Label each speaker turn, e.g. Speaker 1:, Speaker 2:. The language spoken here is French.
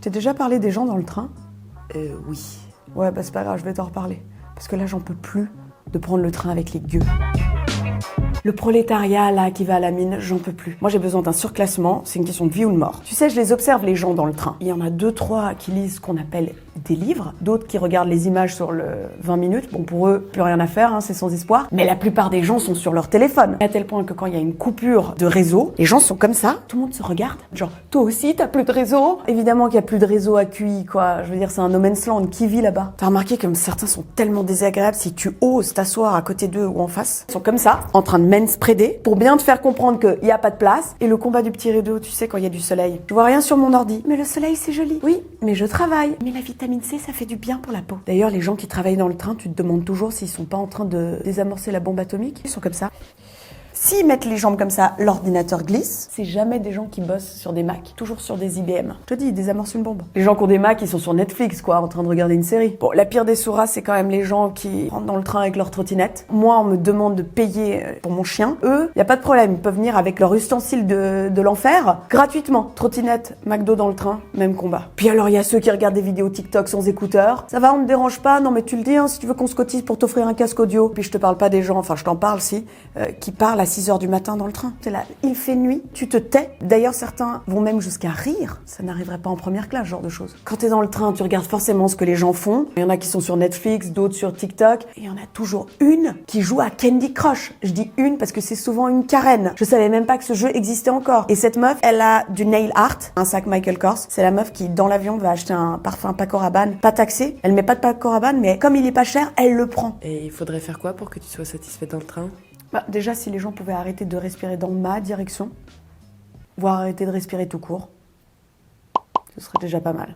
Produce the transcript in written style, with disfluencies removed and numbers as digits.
Speaker 1: Je t'ai déjà parlé des gens dans le train?
Speaker 2: Oui.
Speaker 1: Ouais, bah c'est pas grave, je vais t'en reparler. Parce que là, j'en peux plus de prendre le train avec les gueux. Le prolétariat, là, qui va à la mine, j'en peux plus. Moi, j'ai besoin d'un surclassement, c'est une question de vie ou de mort. Tu sais, je les observe, les gens dans le train. Il y en a 2-3 qui lisent ce qu'on appelle des livres, d'autres qui regardent les images sur le 20 minutes. Bon, pour eux, plus rien à faire, hein, c'est sans espoir. Mais la plupart des gens sont sur leur téléphone. À tel point que quand il y a une coupure de réseau, les gens sont comme ça, tout le monde se regarde. Genre, toi aussi, t'as plus de réseau? Évidemment qu'il y a plus de réseau à QI, quoi. Je veux dire, c'est un no man's land. Qui vit là-bas? T'as remarqué comme certains sont tellement désagréables, si tu oses t'asseoir à côté d'eux ou en face, ils sont comme ça, en train de manspreader, pour bien te faire comprendre qu'il n'y a pas de place. Et le combat du petit rideau, tu sais, quand il y a du soleil. Je vois rien sur mon ordi. Mais le soleil, c'est joli. Oui, mais je travaille. Mais la vitamine C, ça fait du bien pour la peau. D'ailleurs, les gens qui travaillent dans le train, tu te demandes toujours s'ils sont pas en train de désamorcer la bombe atomique. Ils sont comme ça. S'ils mettent les jambes comme ça, l'ordinateur glisse. C'est jamais des gens qui bossent sur des Mac, toujours sur des IBM. Je te dis, ils désamorcent une bombe. Les gens qui ont des Mac, ils sont sur Netflix, quoi, en train de regarder une série. Bon, la pire des souras, c'est quand même les gens qui rentrent dans le train avec leur trottinette. Moi, on me demande de payer pour mon chien. Eux, y a pas de problème, ils peuvent venir avec leur ustensile de l'enfer, gratuitement. Trottinette, McDo dans le train, même combat. Puis alors, il y a ceux qui regardent des vidéos TikTok sans écouteurs. Ça va, on me dérange pas? Non, mais tu le dis, hein, si tu veux qu'on se cotise pour t'offrir un casque audio. Puis je te parle pas des gens, enfin, je t'en parle, si, qui parlent à 6h du matin dans le train. C'est là, il fait nuit, tu te tais. D'ailleurs, certains vont même jusqu'à rire. Ça n'arriverait pas en première classe, ce genre de choses. Quand t'es dans le train, tu regardes forcément ce que les gens font. Il y en a qui sont sur Netflix, d'autres sur TikTok. Et il y en a toujours une qui joue à Candy Crush. Je dis une parce que c'est souvent une Karen. Je savais même pas que ce jeu existait encore. Et cette meuf, elle a du nail art, un sac Michael Kors. C'est la meuf qui, dans l'avion, va acheter un parfum Paco Rabanne, pas taxé. Elle met pas de Paco Rabanne, mais comme il est pas cher, elle le prend.
Speaker 2: Et il faudrait faire quoi pour que tu sois satisfaite dans le train?
Speaker 1: Bah, déjà, si les gens pouvaient arrêter de respirer dans ma direction, voire arrêter de respirer tout court, ce serait déjà pas mal.